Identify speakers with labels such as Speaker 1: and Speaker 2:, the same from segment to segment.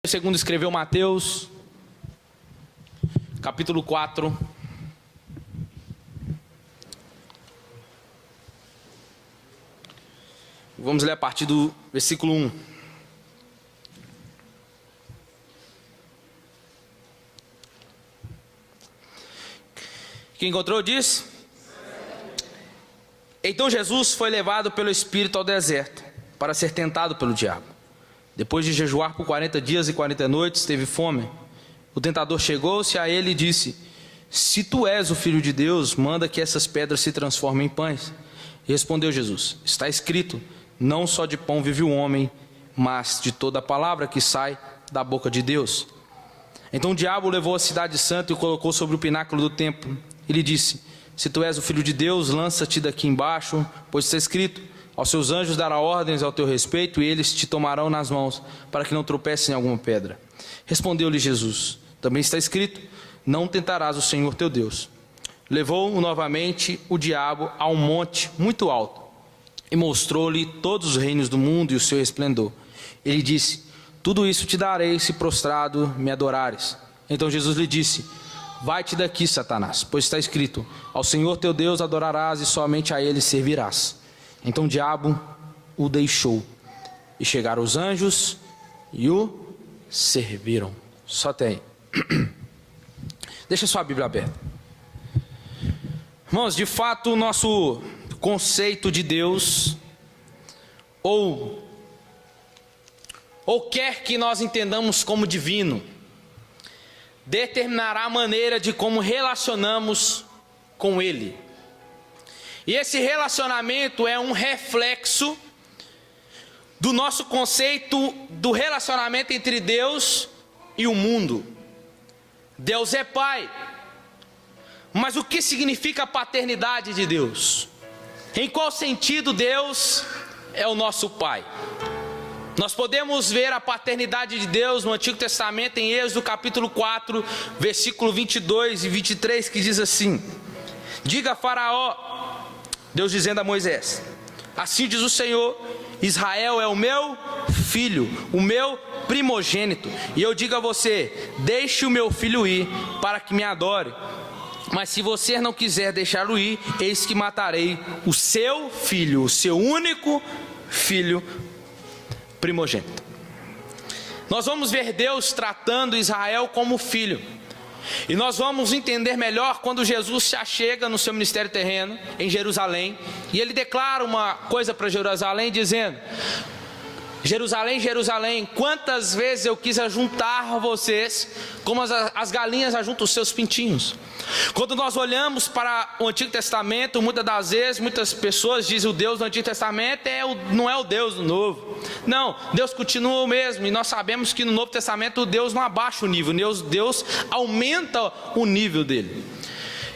Speaker 1: Segundo escreveu Mateus, capítulo 4. Vamos ler a partir do versículo 1. Quem encontrou diz: Então Jesus foi levado pelo Espírito ao deserto, para ser tentado pelo diabo. Depois de jejuar por 40 dias e 40 noites, teve fome. O tentador chegou-se a ele e disse: Se tu és o Filho de Deus, manda que essas pedras se transformem em pães. E respondeu Jesus: Está escrito, não só de pão vive o homem, mas de toda a palavra que sai da boca de Deus. Então o diabo levou a cidade santa e o colocou sobre o pináculo do templo. E lhe disse: Se tu és o Filho de Deus, lança-te daqui embaixo, pois está escrito, aos seus anjos dará ordens ao teu respeito, e eles te tomarão nas mãos, para que não tropeces em alguma pedra. Respondeu-lhe Jesus: Também está escrito, não tentarás o Senhor teu Deus. Levou-o novamente o diabo a um monte muito alto, e mostrou-lhe todos os reinos do mundo e o seu esplendor. Ele disse: Tudo isso te darei, se prostrado me adorares. Então Jesus lhe disse: Vai-te daqui, Satanás, pois está escrito, ao Senhor teu Deus adorarás e somente a ele servirás. Então o diabo o deixou, e chegaram os anjos e o serviram. Só até aí. Deixa sua Bíblia aberta. Irmãos, de fato o nosso conceito de Deus, ou quer que nós entendamos como divino, determinará a maneira de como relacionamos com Ele. E esse relacionamento é um reflexo do nosso conceito do relacionamento entre Deus e o mundo. Deus é Pai. Mas o que significa a paternidade de Deus? Em qual sentido Deus é o nosso Pai? Nós podemos ver a paternidade de Deus no Antigo Testamento em Êxodo capítulo 4, versículo 22 e 23, que diz assim: Diga a Faraó, Deus dizendo a Moisés: Assim diz o Senhor, Israel é o meu filho, o meu primogênito. E eu digo a você: deixe o meu filho ir, para que me adore. Mas se você não quiser deixá-lo ir, eis que matarei o seu filho, o seu único filho primogênito. Nós vamos ver Deus tratando Israel como filho. E nós vamos entender melhor quando Jesus se achega no seu ministério terreno, em Jerusalém, e ele declara uma coisa para Jerusalém, dizendo: Jerusalém, Jerusalém, quantas vezes eu quis ajuntar vocês, como as galinhas ajuntam os seus pintinhos. Quando nós olhamos para o Antigo Testamento, muitas das vezes, muitas pessoas dizem o Deus do Antigo Testamento não é o Deus do Novo. Não, Deus continua o mesmo, e nós sabemos que no Novo Testamento Deus não abaixa o nível, Deus aumenta o nível dele.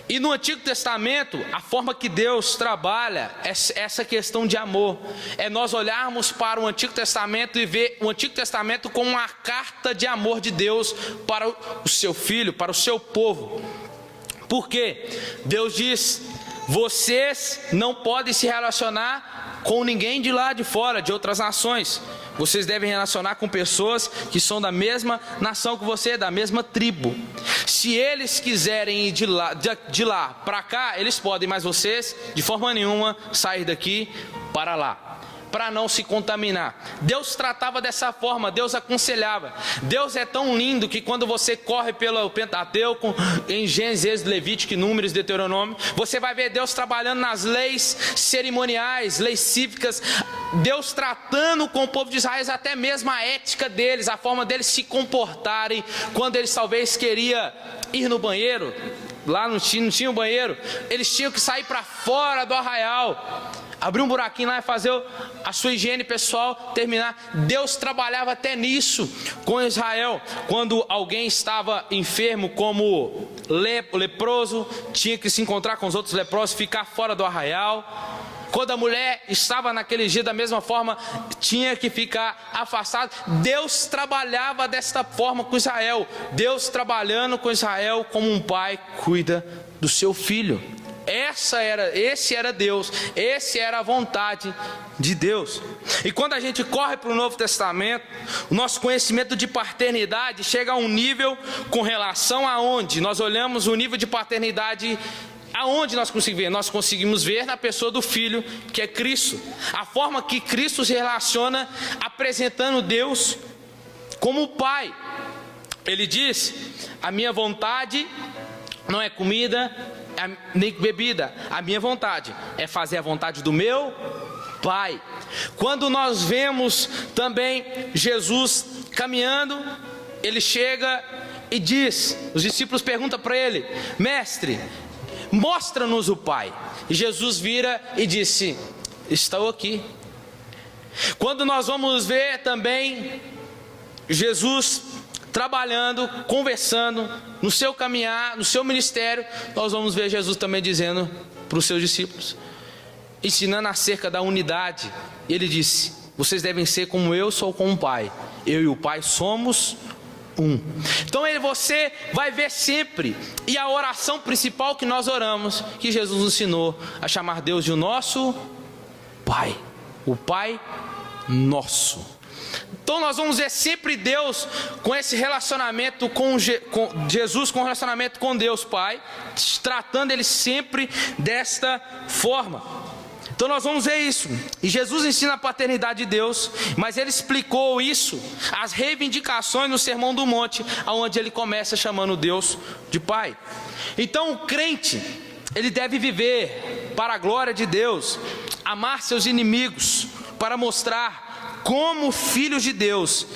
Speaker 1: E no Antigo Testamento, a forma que Deus trabalha é essa questão de amor. É nós olharmos para o Antigo Testamento e ver o Antigo Testamento como uma carta de amor de Deus para o seu filho, para o seu povo. Por quê? Deus diz: vocês não podem se relacionar com ninguém de lá de fora, de outras nações. Vocês devem relacionar com pessoas que são da mesma nação que você, da mesma tribo. Se eles quiserem ir de lá para cá, eles podem, mas vocês, de forma nenhuma, sair daqui para lá, para não se contaminar. Deus tratava dessa forma, Deus aconselhava. Deus é tão lindo que quando você corre pelo Pentateuco, em Gênesis, Levítico, Números, Deuteronômio, você vai ver Deus trabalhando nas leis cerimoniais, leis cívicas, Deus tratando com o povo de Israel até mesmo a ética deles, a forma deles se comportarem, quando eles talvez queriam ir no banheiro, lá não tinha um banheiro, eles tinham que sair para fora do arraial, abrir um buraquinho lá e fazer a sua higiene pessoal, terminar. Deus trabalhava até nisso com Israel. Quando alguém estava enfermo, como leproso, tinha que se encontrar com os outros leprosos, ficar fora do arraial. Quando a mulher estava naquele dia da mesma forma, tinha que ficar afastada. Deus trabalhava desta forma com Israel. Deus trabalhando com Israel como um pai cuida do seu filho. Esse era Deus, esse era a vontade de Deus. E quando a gente corre para o Novo Testamento, o nosso conhecimento de paternidade chega a um nível com relação a onde nós olhamos o nível de paternidade. Aonde nós conseguimos ver? Nós conseguimos ver na pessoa do Filho, que é Cristo. A forma que Cristo se relaciona apresentando Deus como Pai. Ele diz: a minha vontade não é comida nem bebida, a minha vontade é fazer a vontade do meu Pai. Quando nós vemos também Jesus caminhando, ele chega e diz, os discípulos perguntam para ele: mestre, mostra-nos o Pai. E Jesus vira e disse: estou aqui. Quando nós vamos ver também Jesus trabalhando, conversando, no seu caminhar, no seu ministério, nós vamos ver Jesus também dizendo para os seus discípulos, ensinando acerca da unidade. Ele disse: vocês devem ser como eu sou com o Pai. Eu e o Pai somos um. Então você vai ver sempre, e a oração principal que nós oramos, que Jesus nos ensinou a chamar Deus de o nosso Pai, o Pai nosso. Então nós vamos ver sempre Deus com esse relacionamento com Jesus, com relacionamento com Deus Pai, tratando Ele sempre desta forma. Então nós vamos ver isso, e Jesus ensina a paternidade de Deus, mas Ele explicou isso, as reivindicações no Sermão do Monte, onde Ele começa chamando Deus de Pai. Então o crente, ele deve viver para a glória de Deus, amar seus inimigos, para mostrar como filhos de Deus,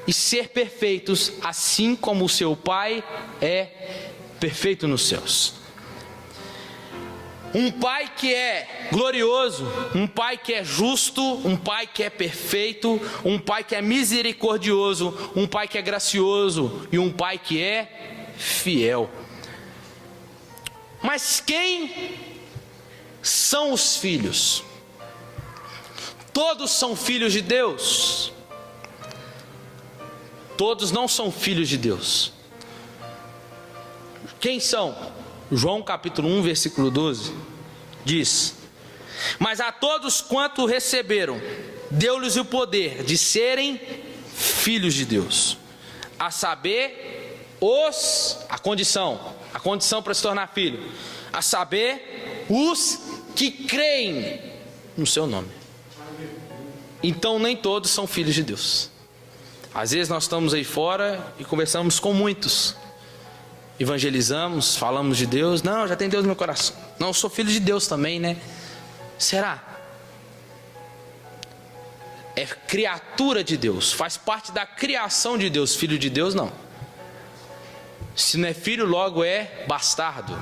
Speaker 1: e ser perfeitos, assim como o seu Pai é perfeito nos céus. Um Pai que é glorioso, um Pai que é justo, um Pai que é perfeito, um Pai que é misericordioso, um Pai que é gracioso e um Pai que é fiel. Mas quem são os filhos? Todos são filhos de Deus? Todos não são filhos de Deus. Quem são? João capítulo 1, versículo 12, diz: mas a todos quanto receberam, deu-lhes o poder de serem filhos de Deus, a saber, a condição para se tornar filho, a saber, os que creem no seu nome. Então nem todos são filhos de Deus. Às vezes nós estamos aí fora e conversamos com muitos, evangelizamos, falamos de Deus. Não, já tem Deus no meu coração. Não, eu sou filho de Deus também, né? Será? É criatura de Deus, faz parte da criação de Deus. Filho de Deus não. Se não é filho, logo é bastardo.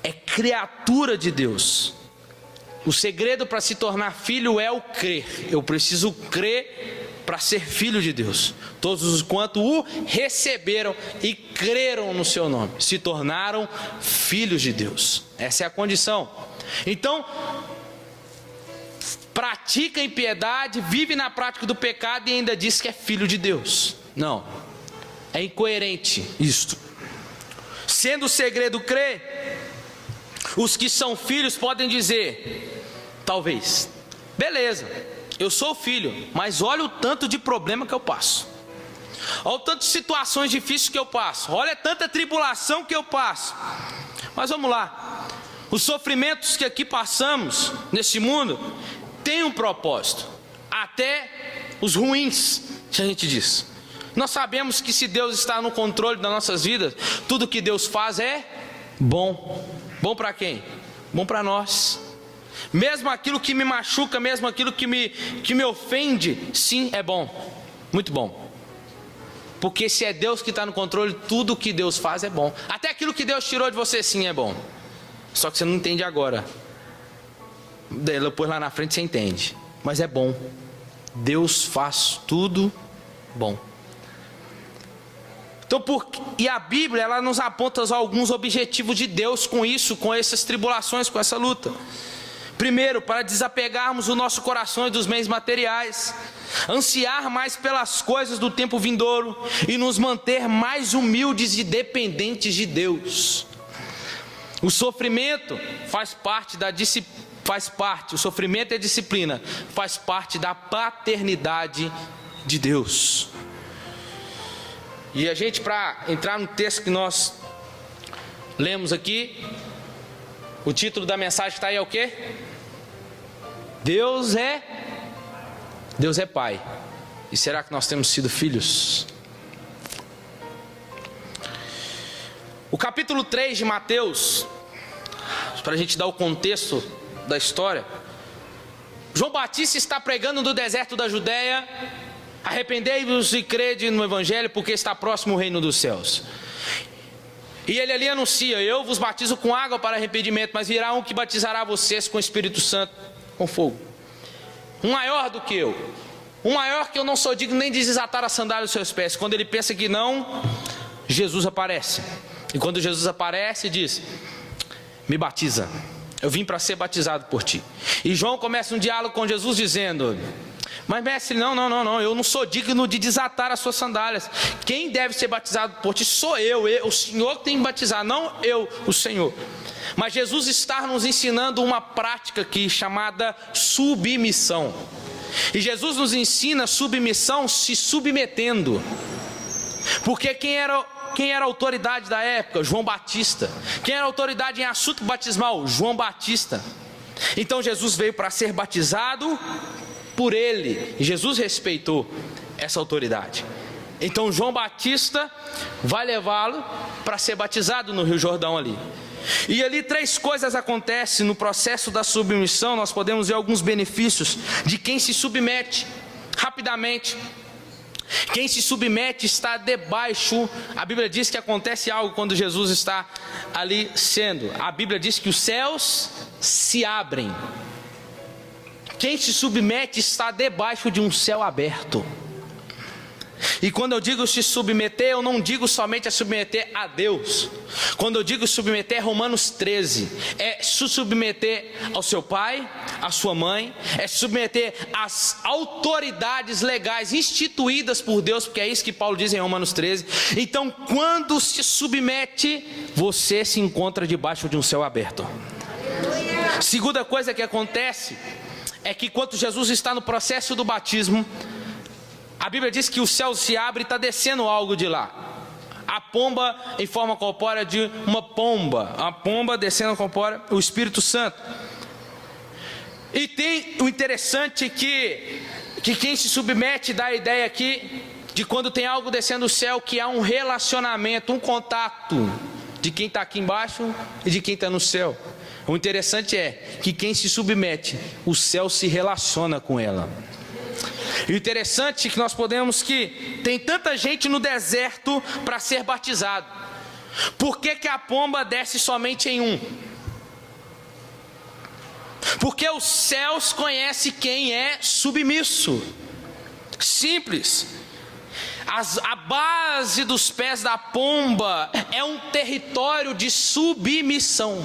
Speaker 1: É criatura de Deus. O segredo para se tornar filho é o crer. Eu preciso crer para ser filho de Deus. Todos os quanto o receberam e creram no seu nome, se tornaram filhos de Deus. Essa é a condição. Então, pratica impiedade, vive na prática do pecado e ainda diz que é filho de Deus. Não, é incoerente isto. Sendo o segredo crer, os que são filhos podem dizer, talvez, beleza, eu sou filho, mas olha o tanto de problema que eu passo, olha o tanto de situações difíceis que eu passo, olha tanta tribulação que eu passo. Mas vamos lá, os sofrimentos que aqui passamos nesse mundo têm um propósito, até os ruins, que a gente diz. Nós sabemos que se Deus está no controle das nossas vidas, tudo que Deus faz é bom. Bom para quem? Bom para nós. Mesmo aquilo que me machuca, mesmo aquilo que me ofende, sim, é bom, muito bom. Porque se é Deus que está no controle, tudo que Deus faz é bom. Até aquilo que Deus tirou de você, sim, é bom. Só que você não entende agora. Depois lá na frente você entende. Mas é bom. Deus faz tudo bom. Então, e a Bíblia, ela nos aponta alguns objetivos de Deus com isso, com essas tribulações, com essa luta. Primeiro, para desapegarmos o nosso coração dos bens materiais, ansiar mais pelas coisas do tempo vindouro e nos manter mais humildes e dependentes de Deus. O sofrimento faz parte da disciplina. O sofrimento e a disciplina faz parte da paternidade de Deus. E a gente, para entrar no texto que nós lemos aqui, o título da mensagem que está aí é o quê? Deus é Pai. E será que nós temos sido filhos? O capítulo 3 de Mateus, para a gente dar o contexto da história, João Batista está pregando no deserto da Judéia: arrependei-vos e crede no Evangelho, porque está próximo o reino dos céus. E ele ali anuncia: eu vos batizo com água para arrependimento, mas virá um que batizará vocês com o Espírito Santo, com fogo. Um maior do que eu, um maior que eu não sou digno nem de desatar a sandália dos seus pés. Quando ele pensa que não, Jesus aparece. E quando Jesus aparece, diz: me batiza, eu vim para ser batizado por ti. E João começa um diálogo com Jesus dizendo: mas mestre, não, eu não sou digno de desatar as suas sandálias. Quem deve ser batizado por ti sou eu, o Senhor que tem que batizar, não eu, o Senhor. Mas Jesus está nos ensinando uma prática aqui chamada submissão. E Jesus nos ensina submissão se submetendo. Porque quem era a autoridade da época? João Batista. Quem era a autoridade em assunto batismal? João Batista. Então Jesus veio para ser batizado por ele. E Jesus respeitou essa autoridade. Então João Batista vai levá-lo para ser batizado no Rio Jordão ali. E ali 3 coisas acontecem no processo da submissão. Nós podemos ver alguns benefícios de quem se submete. Rapidamente, quem se submete está debaixo. A Bíblia diz que acontece algo quando Jesus está ali sendo. A Bíblia diz que os céus se abrem. Quem se submete está debaixo de um céu aberto. E quando eu digo se submeter, eu não digo somente a submeter a Deus. Quando eu digo submeter, é Romanos 13. É se submeter ao seu pai, à sua mãe. É se submeter às autoridades legais instituídas por Deus, porque é isso que Paulo diz em Romanos 13. Então, quando se submete, você se encontra debaixo de um céu aberto. Segunda coisa que acontece é que quando Jesus está no processo do batismo, a Bíblia diz que o céu se abre e está descendo algo de lá. A pomba em forma corpórea de uma pomba. A pomba descendo corpórea, o Espírito Santo. E tem o interessante que quem se submete dá a ideia aqui de quando tem algo descendo do céu, que há um relacionamento, um contato de quem está aqui embaixo e de quem está no céu. O interessante é que quem se submete, o céu se relaciona com ela. E o interessante é que nós podemos que tem tanta gente no deserto para ser batizado. Por que a pomba desce somente em um? Porque os céus conhecem quem é submisso. Simples. A base dos pés da pomba é um território de submissão.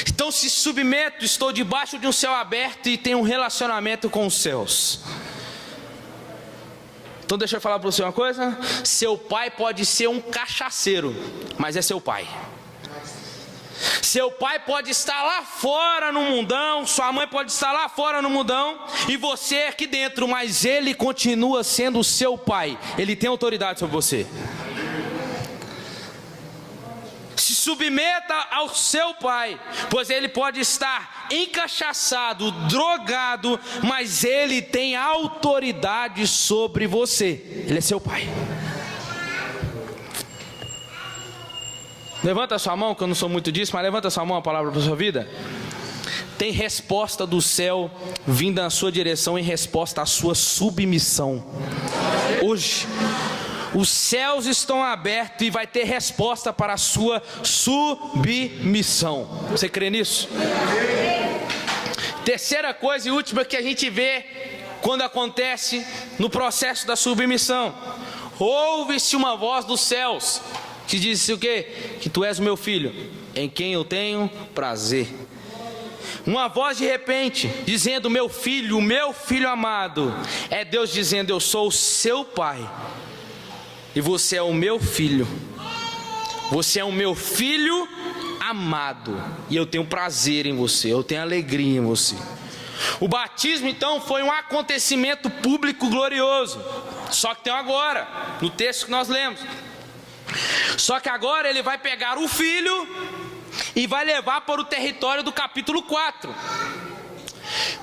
Speaker 1: Então se submeto, estou debaixo de um céu aberto e tenho um relacionamento com os céus. Então deixa eu falar para você uma coisa. Seu pai pode ser um cachaceiro, mas é seu pai. Seu pai pode estar lá fora no mundão, sua mãe pode estar lá fora no mundão, e você é aqui dentro, mas ele continua sendo o seu pai. Ele tem autoridade sobre você. Se submeta ao seu pai, pois ele pode estar encachaçado, drogado, mas ele tem autoridade sobre você. Ele é seu pai. Levanta a sua mão, que eu não sou muito disso, mas levanta a sua mão, a palavra para a sua vida. Tem resposta do céu vinda na sua direção em resposta à sua submissão. Hoje os céus estão abertos e vai ter resposta para a sua submissão. Você crê nisso? Terceira coisa e última que a gente vê quando acontece no processo da submissão: ouve-se uma voz dos céus que diz o quê? Que tu és o meu filho, em quem eu tenho prazer. Uma voz de repente, dizendo: meu filho amado. É Deus dizendo: eu sou o seu pai, e você é o meu filho. Você é o meu filho amado, e eu tenho prazer em você, eu tenho alegria em você. O batismo então foi um acontecimento público glorioso. Só que tem agora, no texto que nós lemos. Só que agora ele vai pegar o filho e vai levar para o território do capítulo 4.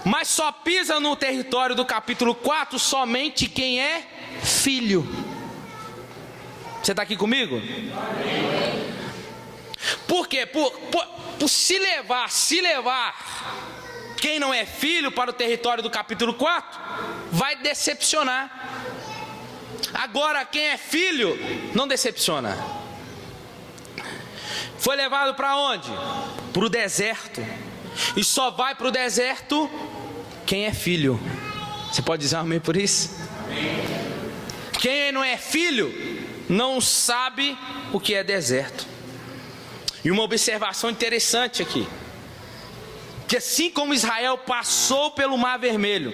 Speaker 1: Mas só pisa no território do capítulo 4 somente quem é filho. Você está aqui comigo? Por quê? Por se levar quem não é filho para o território do capítulo 4, vai decepcionar. Agora quem é filho não decepciona. Foi levado para onde? Para o deserto. E só vai para o deserto quem é filho. Você pode dizer amém por isso? Quem não é filho não sabe o que é deserto. E uma observação interessante aqui, que assim como Israel passou pelo Mar Vermelho,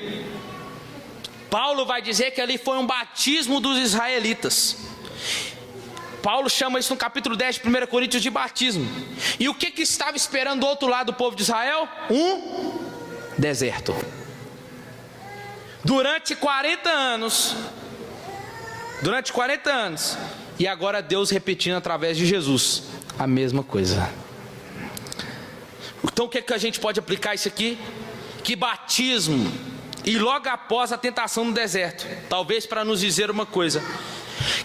Speaker 1: Paulo vai dizer que ali foi um batismo dos israelitas. Paulo chama isso no capítulo 10 de 1 Coríntios de batismo. E o que estava esperando do outro lado do povo de Israel? Um deserto. Durante 40 anos. E agora Deus repetindo através de Jesus a mesma coisa. Então o que a gente pode aplicar isso aqui? Que batismo, e logo após a tentação no deserto, talvez para nos dizer uma coisa: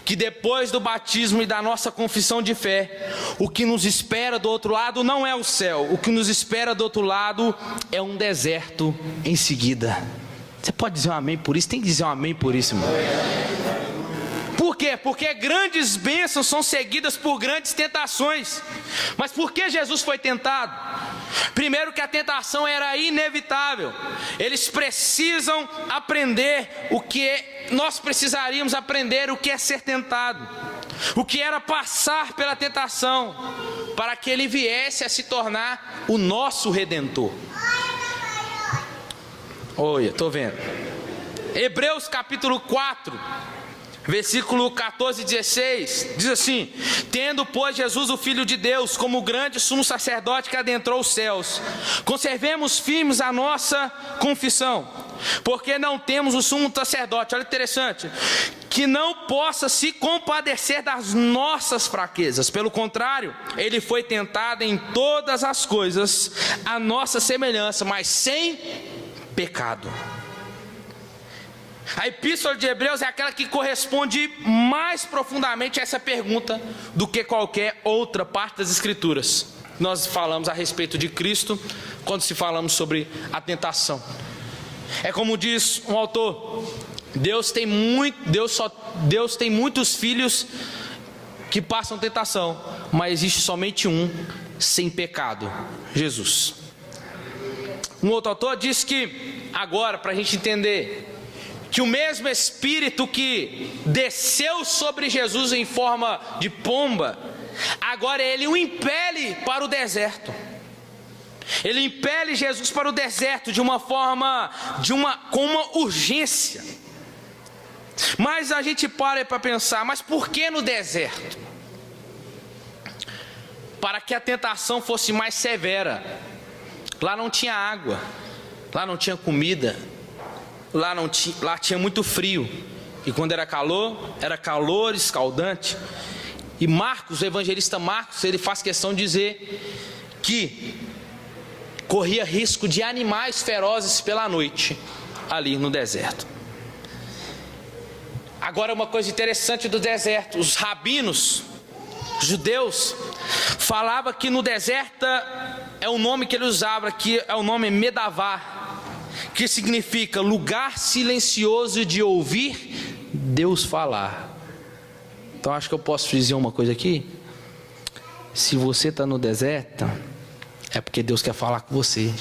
Speaker 1: que depois do batismo e da nossa confissão de fé, o que nos espera do outro lado não é o céu. O que nos espera do outro lado é um deserto em seguida. Você pode dizer um amém por isso? Tem que dizer um amém por isso, irmão. Por quê? Porque grandes bênçãos são seguidas por grandes tentações. Mas por que Jesus foi tentado? Primeiro, que a tentação era inevitável. Eles precisam aprender o que nós precisaríamos aprender, o que é ser tentado, o que era passar pela tentação, para que ele viesse a se tornar o nosso Redentor. Olha, estou vendo. Hebreus capítulo 4, versículo 14 e 16, diz assim: tendo, pois, Jesus, o Filho de Deus, como grande sumo sacerdote que adentrou os céus, conservemos firmes a nossa confissão, porque não temos o sumo sacerdote, olha que interessante, que não possa se compadecer das nossas fraquezas. Pelo contrário, ele foi tentado em todas as coisas, a nossa semelhança, mas sem pecado. A epístola de Hebreus é aquela que corresponde mais profundamente a essa pergunta do que qualquer outra parte das Escrituras. Nós falamos a respeito de Cristo quando se falamos sobre a tentação. É como diz um autor: Deus tem muitos filhos que passam tentação, mas existe somente um sem pecado: Jesus. Um outro autor diz que, agora, para a gente entender, que o mesmo Espírito que desceu sobre Jesus em forma de pomba, agora ele o impele para o deserto. Ele impele Jesus para o deserto de uma forma, com uma urgência. Mas a gente para pensar: mas por que no deserto? Para que a tentação fosse mais severa. Lá não tinha água, lá não tinha comida, lá tinha muito frio, e quando era calor escaldante. E Marcos, o evangelista Marcos, ele faz questão de dizer que corria risco de animais ferozes pela noite ali no deserto. Agora, uma coisa interessante do deserto: os rabinos judeus falavam que no deserto, é o nome que ele usava, que é o nome Medavá, que significa lugar silencioso de ouvir Deus falar. Então acho que eu posso dizer uma coisa aqui: se você está no deserto, é porque Deus quer falar com você.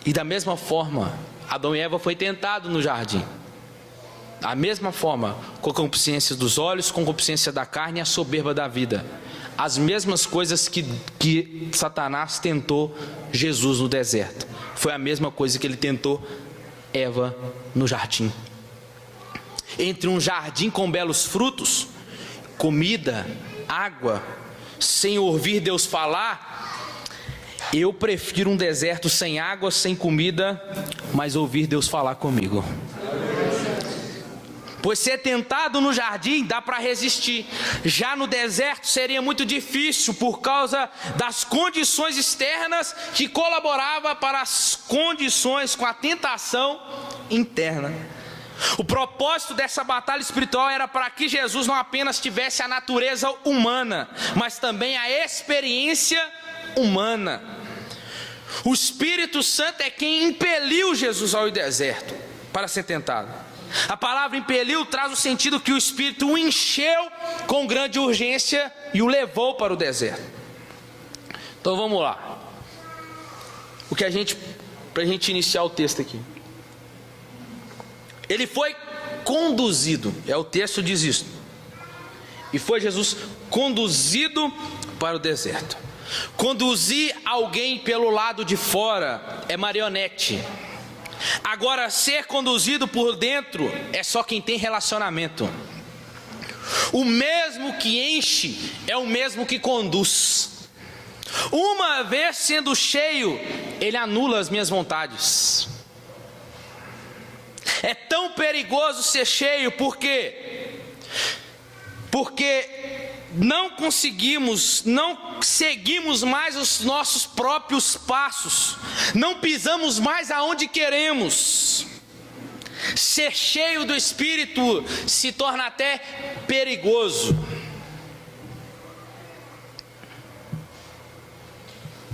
Speaker 1: E da mesma forma, Adão e Eva foi tentado no jardim. Da mesma forma, com a concupiscência dos olhos, com a concupiscência da carne e a soberba da vida. as mesmas coisas que Satanás tentou Jesus no deserto. Foi a mesma coisa que ele tentou Eva no jardim. Entre um jardim com belos frutos, comida, água, sem ouvir Deus falar, eu prefiro um deserto sem água, sem comida, mas ouvir Deus falar comigo. Pois ser tentado no jardim dá para resistir, já no deserto seria muito difícil por causa das condições externas que colaboravam para as condições com a tentação interna. O propósito dessa batalha espiritual era para que Jesus não apenas tivesse a natureza humana, mas também a experiência humana. O Espírito Santo é quem impeliu Jesus ao deserto para ser tentado. A palavra impeliu traz o sentido que o Espírito o encheu com grande urgência e o levou para o deserto. Então vamos lá. Para a gente iniciar o texto aqui. Ele foi conduzido, o texto diz isso. E foi Jesus conduzido para o deserto. Conduzir alguém pelo lado de fora é marionete. Agora, ser conduzido por dentro é só quem tem relacionamento. O mesmo que enche é o mesmo que conduz. Uma vez sendo cheio, ele anula as minhas vontades. É tão perigoso ser cheio, por quê? Porque não seguimos mais os nossos próprios passos, não pisamos mais aonde queremos. Ser cheio do Espírito se torna até perigoso,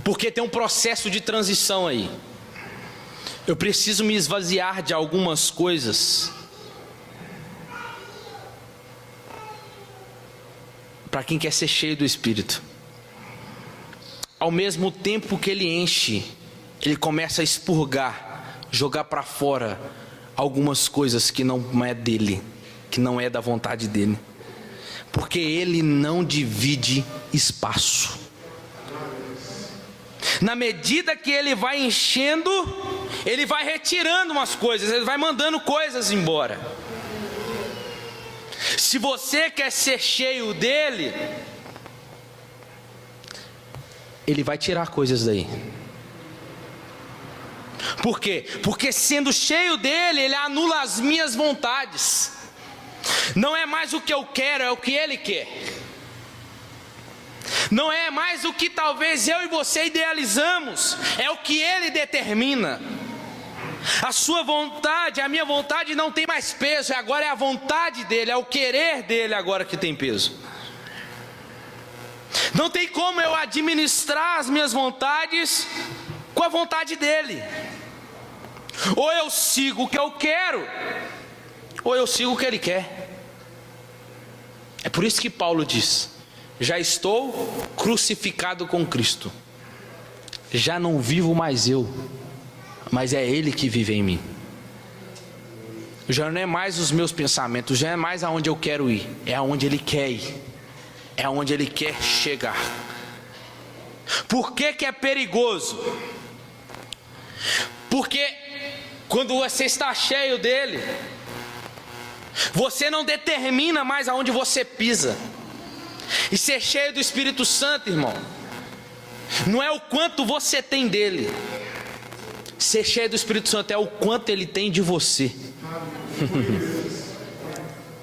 Speaker 1: porque tem um processo de transição aí. Eu preciso me esvaziar de algumas coisas para quem quer ser cheio do Espírito. Ao mesmo tempo que ele enche, ele começa a expurgar, jogar para fora algumas coisas que não é dele, que não é da vontade dele, porque ele não divide espaço. Na medida que ele vai enchendo, ele vai retirando umas coisas, ele vai mandando coisas embora. Se você quer ser cheio dele, ele vai tirar coisas daí. Por quê? Porque sendo cheio dele, ele anula as minhas vontades. Não é mais o que eu quero, é o que ele quer. Não é mais o que talvez eu e você idealizamos, é o que ele determina. A sua vontade, a minha vontade não tem mais peso, agora é a vontade dele, é o querer dele agora que tem peso. Não tem como eu administrar as minhas vontades com a vontade dele. Ou eu sigo o que eu quero, ou eu sigo o que ele quer. É por isso que Paulo diz: já estou crucificado com Cristo, já não vivo mais eu, mas é ele que vive em mim. Já não é mais os meus pensamentos, já é mais aonde eu quero ir, é aonde ele quer ir, é aonde ele quer chegar. Por que que é perigoso? Porque quando você está cheio dele, você não determina mais aonde você pisa. E ser cheio do Espírito Santo, irmão, não é o quanto você tem dele. Ser cheio do Espírito Santo é o quanto ele tem de você.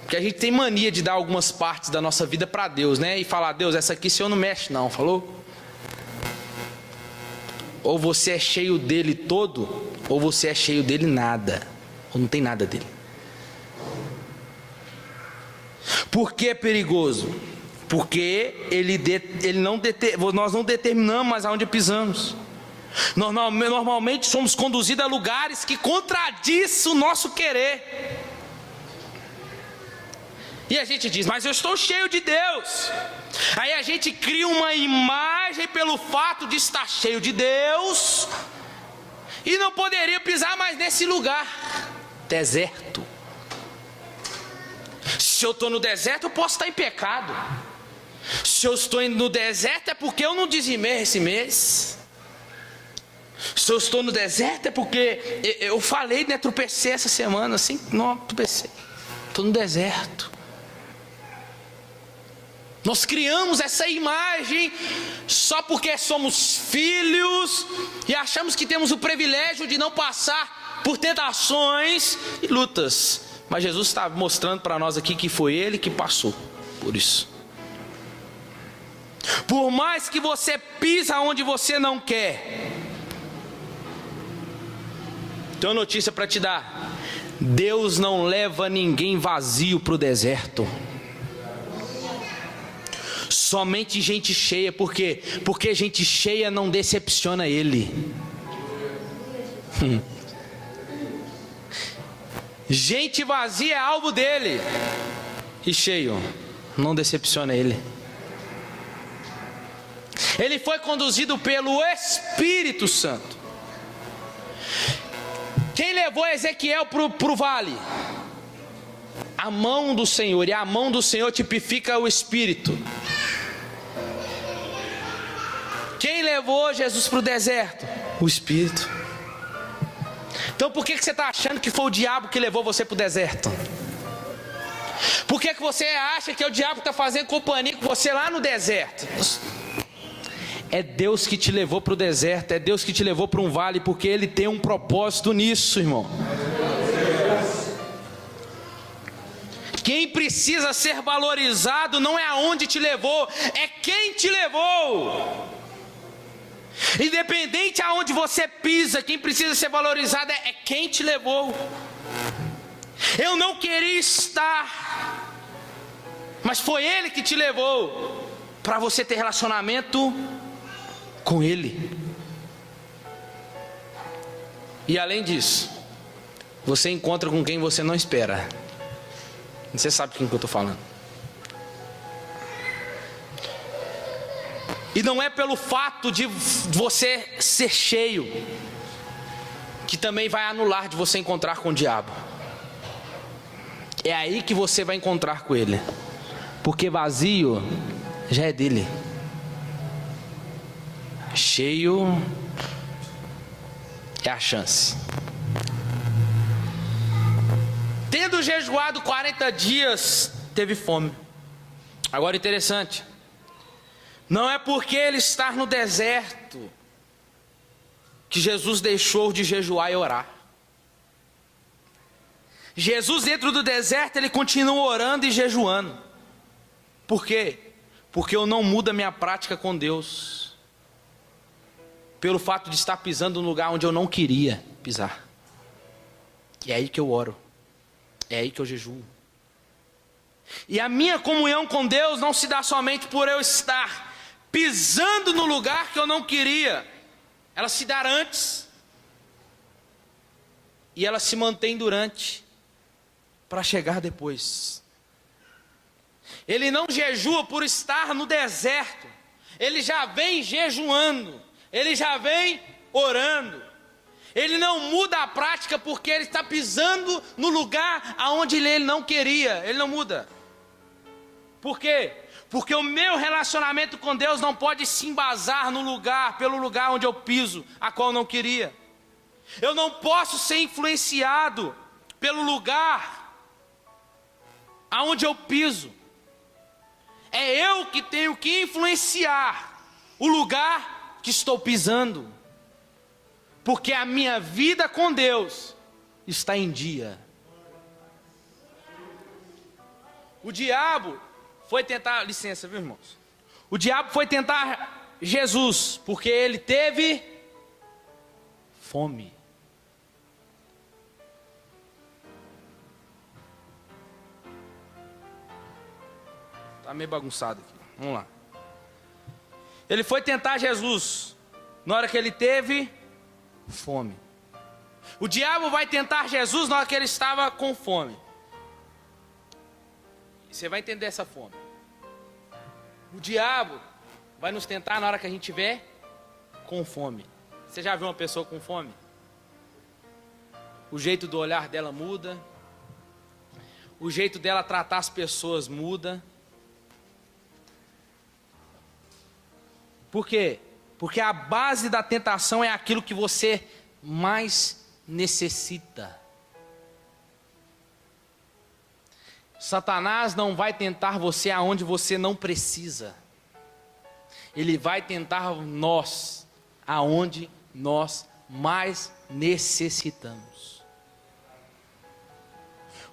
Speaker 1: Porque a gente tem mania de dar algumas partes da nossa vida para Deus, né? E falar: Deus, essa aqui o Senhor não mexe não, falou? Ou você é cheio dele todo, ou você é cheio dele nada, ou não tem nada dele. Por que é perigoso? Porque nós não determinamos mais aonde pisamos. Normalmente somos conduzidos a lugares que contradizem o nosso querer. E a gente diz: mas eu estou cheio de Deus. Aí a gente cria uma imagem pelo fato de estar cheio de Deus e não poderia pisar mais nesse lugar. Deserto. Se eu estou no deserto, eu posso estar em pecado. Se eu estou indo no deserto é porque eu não dizimei esse mês. Se eu estou no deserto é porque eu falei, né, tropecei essa semana, assim, não, tropecei. Estou no deserto. Nós criamos essa imagem só porque somos filhos e achamos que temos o privilégio de não passar por tentações e lutas. Mas Jesus está mostrando para nós aqui que foi Ele que passou por isso. Por mais que você pisa onde você não quer, tenho uma notícia para te dar: Deus não leva ninguém vazio para o deserto. Somente gente cheia. Por quê? Porque gente cheia não decepciona Ele. Gente vazia é alvo dele, e cheio não decepciona Ele. Ele foi conduzido pelo Espírito Santo. Quem levou Ezequiel para o vale? A mão do Senhor. E a mão do Senhor tipifica o Espírito. Quem levou Jesus para o deserto? O Espírito. Então por que você está achando que foi o diabo que levou você para o deserto? Por que você acha que é o diabo que está fazendo companhia com você lá no deserto? É Deus que te levou para o deserto, é Deus que te levou para um vale, porque Ele tem um propósito nisso, irmão. Quem precisa ser valorizado não é aonde te levou, é quem te levou. Independente aonde você pisa, quem precisa ser valorizado é quem te levou. Eu não queria estar, mas foi Ele que te levou, para você ter relacionamento com Ele. E além disso, você encontra com quem você não espera. Você sabe com quem que eu estou falando. E não é pelo fato de você ser cheio que também vai anular de você encontrar com o diabo. É aí que você vai encontrar com ele, porque vazio já é dele. Cheio é a chance. Tendo jejuado 40 dias, teve fome. Agora interessante, não é porque ele está no deserto que Jesus deixou de jejuar e orar. Jesus, dentro do deserto, ele continua orando e jejuando. Por quê? Porque eu não mudo a minha prática com Deus pelo fato de estar pisando no lugar onde eu não queria pisar. E é aí que eu oro, é aí que eu jejuo. E a minha comunhão com Deus não se dá somente por eu estar pisando no lugar que eu não queria. Ela se dá antes, e ela se mantém durante, para chegar depois. Ele não jejua por estar no deserto, ele já vem jejuando, ele já vem orando. Ele não muda a prática porque ele está pisando no lugar aonde ele não queria. Ele não muda. Por quê? Porque o meu relacionamento com Deus não pode se embasar no lugar, pelo lugar onde eu piso, a qual eu não queria. Eu não posso ser influenciado pelo lugar aonde eu piso. É eu que tenho que influenciar o lugar que estou pisando, porque a minha vida com Deus está em dia. O diabo foi tentar, licença, viu, irmãos? O diabo foi tentar Jesus, porque ele teve fome. Está meio bagunçado aqui, vamos lá. Ele foi tentar Jesus na hora que ele teve fome. O diabo vai tentar Jesus na hora que ele estava com fome. E você vai entender essa fome. O diabo vai nos tentar na hora que a gente estiver com fome. Você já viu uma pessoa com fome? O jeito do olhar dela muda. O jeito dela tratar as pessoas muda. Por quê? Porque a base da tentação é aquilo que você mais necessita. Satanás não vai tentar você aonde você não precisa. Ele vai tentar nós aonde nós mais necessitamos.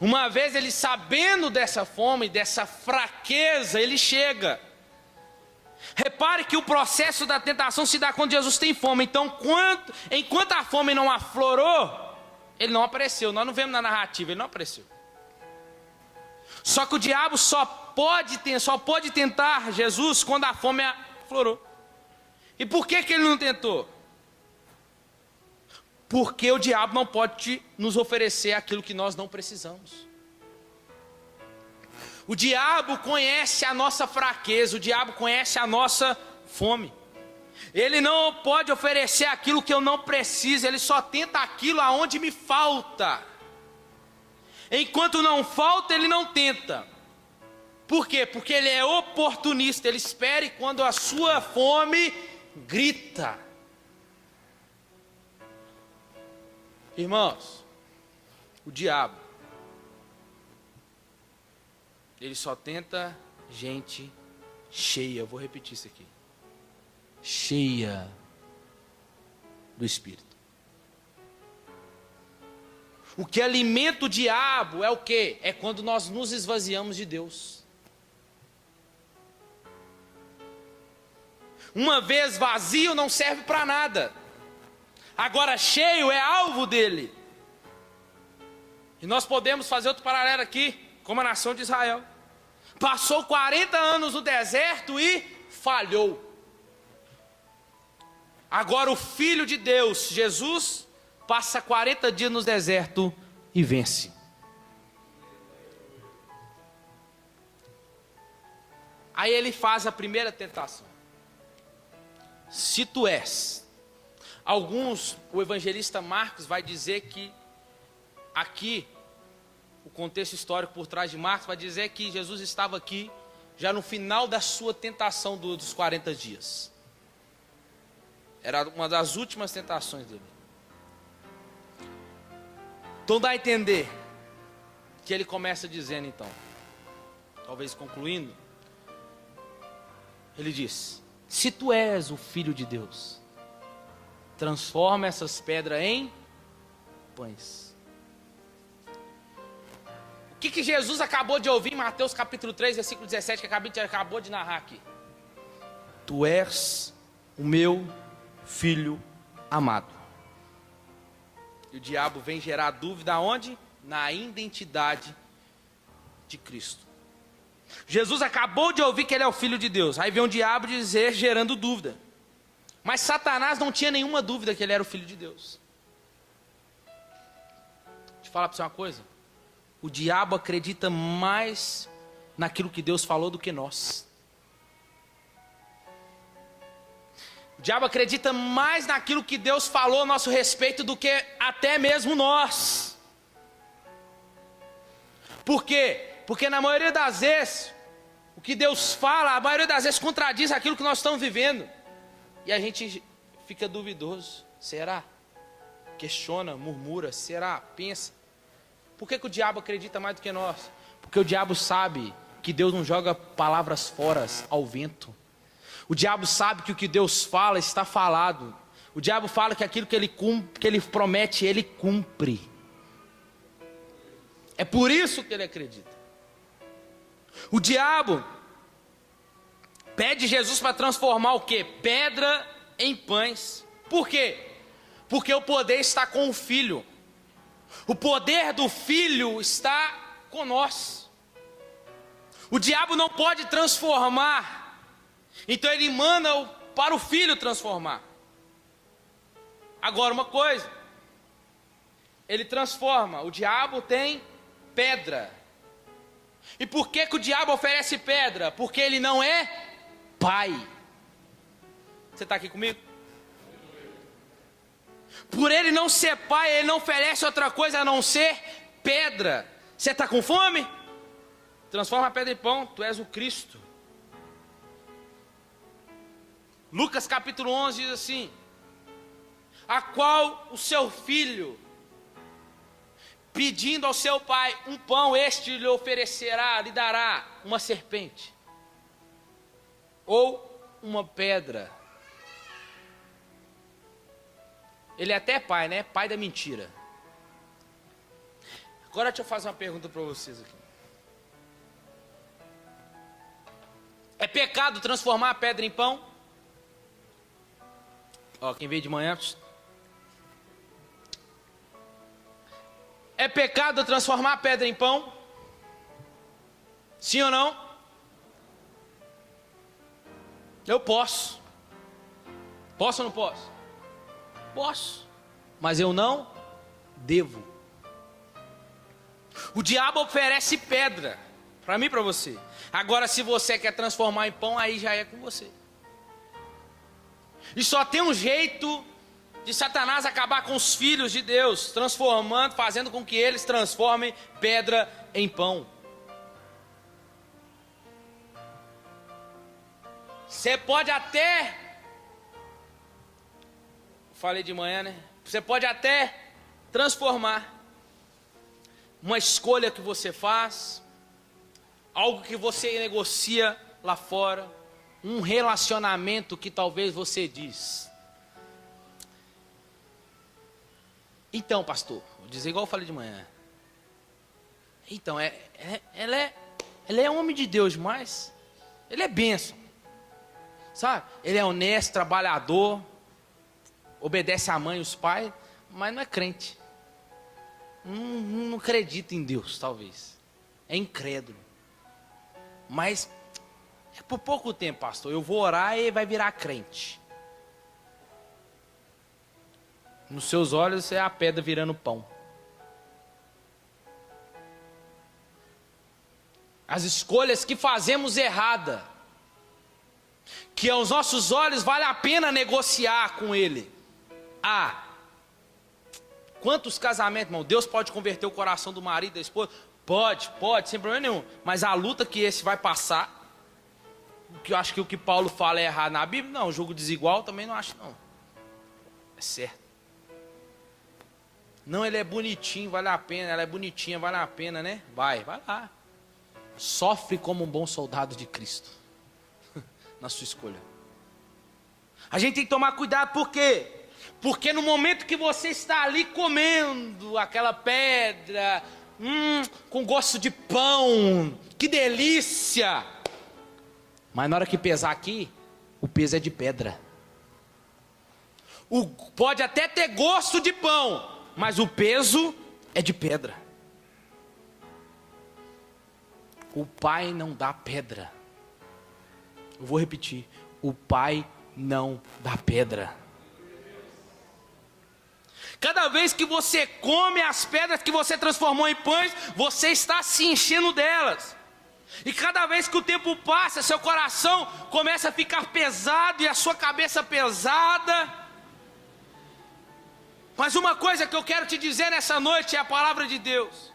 Speaker 1: Uma vez ele sabendo dessa fome, dessa fraqueza, ele chega. Repare que o processo da tentação se dá quando Jesus tem fome. Então, enquanto a fome não aflorou, ele não apareceu. Nós não vemos na narrativa, ele não apareceu. Só que o diabo só pode tentar Jesus quando a fome aflorou. E por que ele não tentou? Porque o diabo não pode nos oferecer aquilo que nós não precisamos. O diabo conhece a nossa fraqueza, o diabo conhece a nossa fome. Ele não pode oferecer aquilo que eu não preciso, ele só tenta aquilo aonde me falta. Enquanto não falta, ele não tenta. Por quê? Porque ele é oportunista, ele espera quando a sua fome grita. Irmãos, o diabo, ele só tenta gente cheia. Eu vou repetir isso aqui. Cheia do Espírito. O que alimenta o diabo é o quê? É quando nós nos esvaziamos de Deus. Uma vez vazio não serve para nada. Agora cheio é alvo dele. E nós podemos fazer outro paralelo aqui, como a nação de Israel. Passou 40 anos no deserto e falhou. Agora o Filho de Deus, Jesus, passa 40 dias no deserto e vence. Aí ele faz a primeira tentação. Se tu és. O evangelista Marcos vai dizer que aqui, o contexto histórico por trás de Marcos vai dizer que Jesus estava aqui já no final da sua tentação dos 40 dias. Era uma das últimas tentações dele. Então dá a entender que ele começa dizendo então, talvez concluindo, ele diz: se tu és o Filho de Deus, transforma essas pedras em pães. O que Jesus acabou de ouvir em Mateus capítulo 3, versículo 17, que acabou de narrar aqui? Tu és o meu Filho amado. E o diabo vem gerar dúvida aonde? Na identidade de Cristo. Jesus acabou de ouvir que ele é o Filho de Deus. Aí vem o diabo dizer, gerando dúvida. Mas Satanás não tinha nenhuma dúvida que ele era o Filho de Deus. Deixa eu falar para você uma coisa. O diabo acredita mais naquilo que Deus falou do que nós. O diabo acredita mais naquilo que Deus falou a nosso respeito do que até mesmo nós. Por quê? Porque na maioria das vezes, o que Deus fala, a maioria das vezes contradiz aquilo que nós estamos vivendo. E a gente fica duvidoso. Será? Questiona, murmura, será? Pensa. Por que o diabo acredita mais do que nós? Porque o diabo sabe que Deus não joga palavras fora ao vento. O diabo sabe que o que Deus fala está falado. O diabo fala que aquilo que ele promete, ele cumpre. É por isso que ele acredita. O diabo pede Jesus para transformar o quê? Pedra em pães. Por quê? Porque o poder está com o Filho. O poder do Filho está com nós. O diabo não pode transformar. Então ele manda para o Filho transformar. Agora uma coisa. Ele transforma. O diabo tem pedra. E por que o diabo oferece pedra? Porque ele não é pai. Você está aqui comigo? Por ele não ser pai, ele não oferece outra coisa a não ser pedra. Você está com fome? Transforma a pedra em pão, tu és o Cristo. Lucas capítulo 11 diz assim: a qual o seu filho, pedindo ao seu pai um pão, este lhe oferecerá, lhe dará uma serpente, ou uma pedra. Ele é até pai, né? Pai da mentira. Agora deixa eu fazer uma pergunta para vocês aqui. É pecado transformar a pedra em pão? Ó, quem veio de manhã. É pecado transformar a pedra em pão? Sim ou não? Eu posso. Posso ou não posso? Posso. Mas eu não devo. O diabo oferece pedra para mim e para você. Agora, se você quer transformar em pão, aí já é com você. E só tem um jeito de Satanás acabar com os filhos de Deus, transformando, fazendo com que eles transformem pedra em pão. Você pode até, falei de manhã, né? Você pode até transformar uma escolha que você faz, algo que você negocia lá fora, um relacionamento que talvez você diz: então, pastor, vou dizer igual eu falei de manhã. Então, ela é homem de Deus demais. Ele é bênção, sabe? Ele é honesto, trabalhador, obedece à mãe e os pais, mas não é crente. Não acredita em Deus, talvez. É incrédulo. Mas é por pouco tempo, pastor. Eu vou orar e vai virar crente. Nos seus olhos é a pedra virando pão. As escolhas que fazemos errada, que aos nossos olhos vale a pena negociar com Ele. Quantos casamentos, irmão? Deus pode converter o coração do marido e da esposa? Pode, sem problema nenhum. Mas a luta que esse vai passar, que eu acho que o que Paulo fala é errado na Bíblia, não. Julgo desigual também não acho, não. É certo. Não, ele é bonitinho, vale a pena. Ela é bonitinha, vale a pena, né? Vai lá. Sofre como um bom soldado de Cristo. Na sua escolha. A gente tem que tomar cuidado, por quê? Porque no momento que você está ali comendo aquela pedra, com gosto de pão, que delícia! Mas na hora que pesar aqui, o peso é de pedra. Pode até ter gosto de pão, mas o peso é de pedra. O Pai não dá pedra. Eu vou repetir: o Pai não dá pedra. Cada vez que você come as pedras que você transformou em pães, você está se enchendo delas. E cada vez que o tempo passa, seu coração começa a ficar pesado e a sua cabeça pesada. Mas uma coisa que eu quero te dizer nessa noite é a palavra de Deus.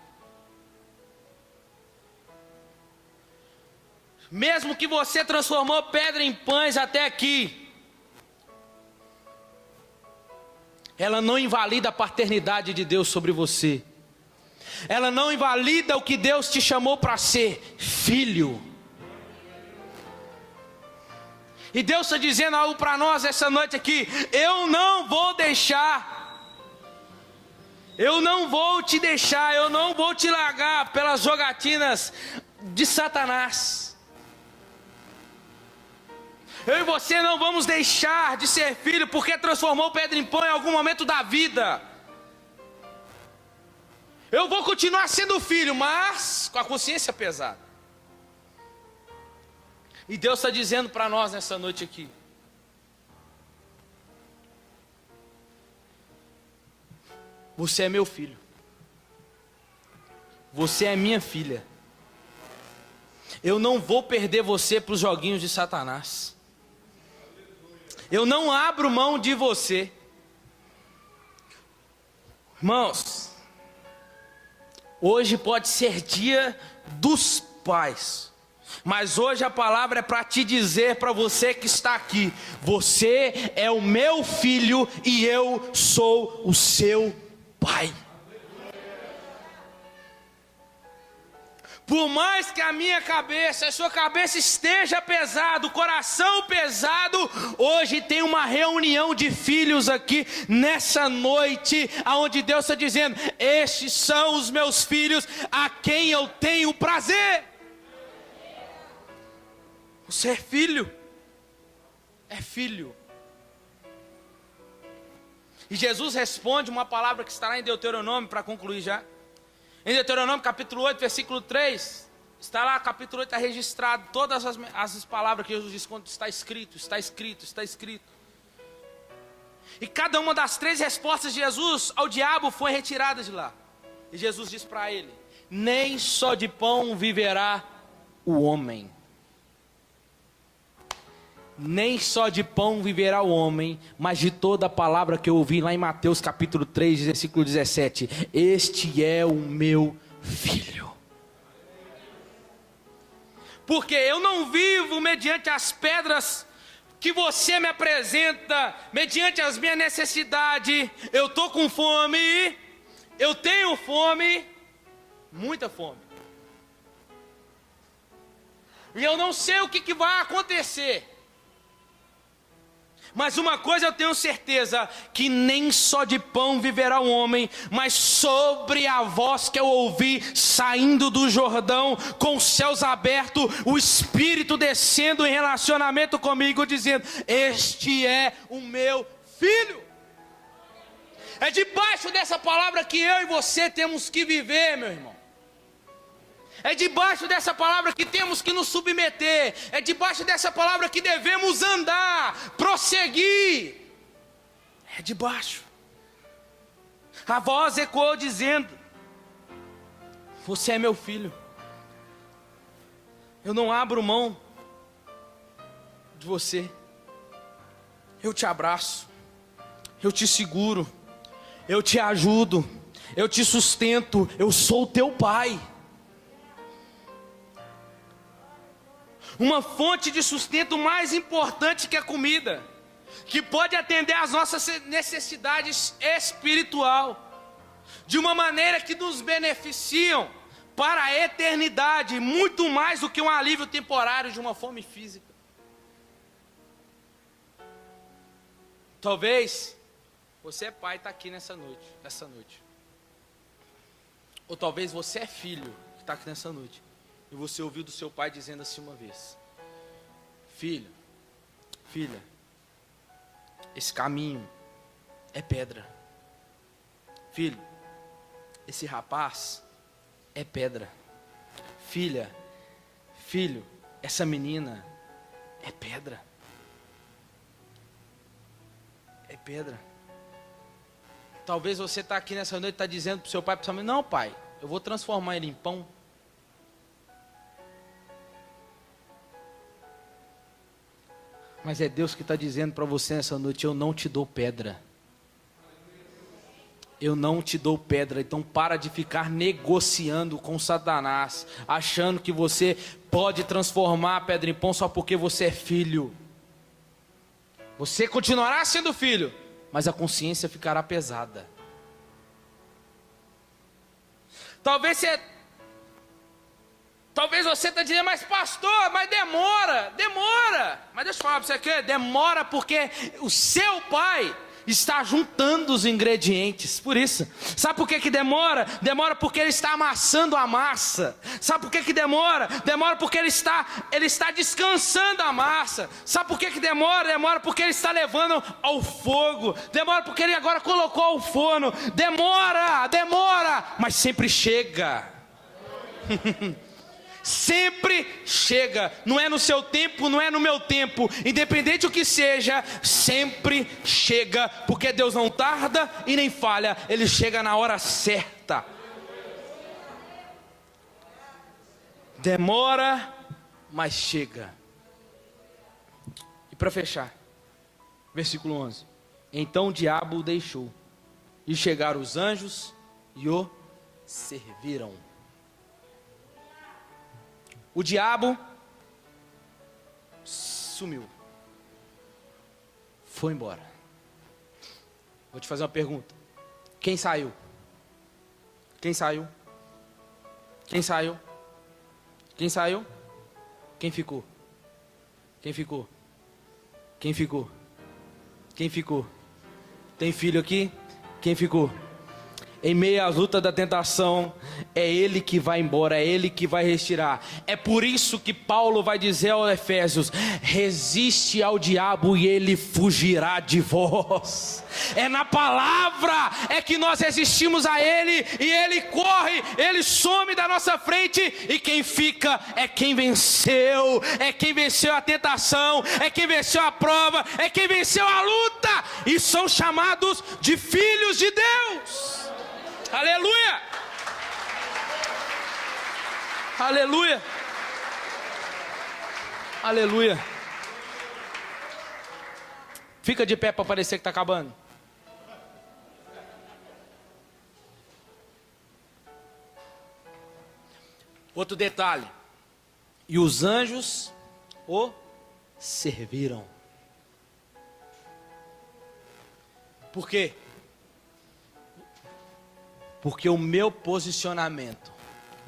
Speaker 1: Mesmo que você transformou pedra em pães até aqui, ela não invalida a paternidade de Deus sobre você. Ela não invalida o que Deus te chamou para ser, filho. E Deus está dizendo algo para nós essa noite aqui: eu não vou deixar, eu não vou te deixar, eu não vou te largar pelas jogatinas de Satanás. Eu e você não vamos deixar de ser filho porque transformou pedra em pão em algum momento da vida. Eu vou continuar sendo filho, mas com a consciência pesada. E Deus está dizendo para nós nessa noite aqui: você é meu filho, você é minha filha. Eu não vou perder você para os joguinhos de Satanás. Eu não abro mão de você. Irmãos, hoje pode ser dia dos pais. Mas hoje a palavra é para te dizer, para você que está aqui: você é o meu filho e eu sou o seu pai. Por mais que a minha cabeça, a sua cabeça esteja pesado, o coração pesado, hoje tem uma reunião de filhos aqui nessa noite, aonde Deus está dizendo: estes são os meus filhos, a quem eu tenho prazer. Você é filho, é filho. E Jesus responde uma palavra que está lá em Deuteronômio, para concluir já. Em Deuteronômio capítulo 8, versículo 3, está lá, capítulo 8 está registrado todas as palavras que Jesus diz quando está escrito, está escrito, está escrito. E cada uma das 3 respostas de Jesus ao diabo foi retirada de lá. E Jesus diz para ele: nem só de pão viverá o homem. Nem só de pão viverá o homem, mas de toda a palavra que eu ouvi lá em Mateus capítulo 3, versículo 17. Este é o meu filho. Porque eu não vivo mediante as pedras que você me apresenta, mediante as minhas necessidades. Eu estou com fome, eu tenho fome, muita fome. E eu não sei o que vai acontecer. Mas uma coisa eu tenho certeza, que nem só de pão viverá o homem, mas sobre a voz que eu ouvi saindo do Jordão, com os céus abertos, o Espírito descendo em relacionamento comigo, dizendo: este é o meu filho. É debaixo dessa palavra que eu e você temos que viver, meu irmão. É debaixo dessa palavra que temos que nos submeter. É debaixo dessa palavra que devemos andar, prosseguir. É debaixo. A voz ecoou dizendo: você é meu filho. Eu não abro mão de você. Eu te abraço. Eu te seguro. Eu te ajudo. Eu te sustento. Eu sou o teu pai. Uma fonte de sustento mais importante que a comida, que pode atender às nossas necessidades espiritual, de uma maneira que nos beneficiam para a eternidade, muito mais do que um alívio temporário de uma fome física. Talvez você é pai e está aqui nessa noite. Ou talvez você é filho que está aqui nessa noite. E você ouviu do seu pai dizendo assim uma vez: filho, filha, esse caminho é pedra. Filho, esse rapaz é pedra. Filha, filho, essa menina é pedra. É pedra. Talvez você está aqui nessa noite e está dizendo para o seu pai, não, pai, eu vou transformar ele em pão. Mas é Deus que está dizendo para você nessa noite: eu não te dou pedra. Eu não te dou pedra. Então para de ficar negociando com Satanás, achando que você pode transformar a pedra em pão só porque você é filho. Você continuará sendo filho, mas a consciência ficará pesada. Talvez você está dizendo: mas pastor, mas demora. Mas deixa eu falar para você aqui, demora porque o seu pai está juntando os ingredientes. Por isso, sabe por que demora? Demora porque ele está amassando a massa. Sabe por que demora? Demora porque ele está descansando a massa. Sabe por que demora? Demora porque ele está levando ao fogo. Demora porque ele agora colocou ao forno. Demora, mas sempre chega. Sempre chega, não é no seu tempo, não é no meu tempo, independente do que seja, sempre chega, porque Deus não tarda e nem falha, Ele chega na hora certa. Demora, mas chega. E para fechar, versículo 11: então o diabo o deixou, e chegaram os anjos e o serviram. O diabo sumiu. Foi embora. Vou te fazer uma pergunta. Quem saiu? Quem saiu? Quem saiu? Quem saiu? Quem ficou? Quem ficou? Quem ficou? Quem ficou? Tem filho aqui? Quem ficou? Em meio às lutas da tentação, é ele que vai embora, é ele que vai retirar. É por isso que Paulo vai dizer aos Efésios: resiste ao diabo e ele fugirá de vós. É na palavra é que nós resistimos a ele, e ele corre, ele some da nossa frente, e quem fica é quem venceu a tentação, é quem venceu a prova, é quem venceu a luta, e são chamados de filhos de Deus. Aleluia! Aleluia! Aleluia! Fica de pé para parecer que está acabando. Outro detalhe. E os anjos o serviram. Por quê? Porque o meu posicionamento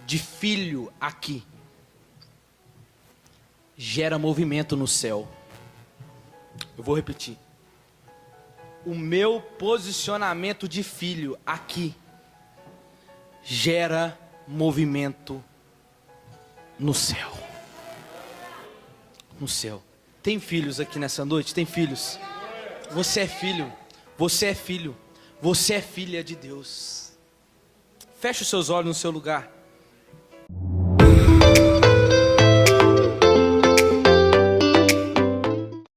Speaker 1: de filho aqui gera movimento no céu. Eu vou repetir. O meu posicionamento de filho aqui gera movimento no céu. No céu. Tem filhos aqui nessa noite? Tem filhos? Você é filho. Você é filho. Você é filha de Deus. Feche os seus olhos no seu lugar.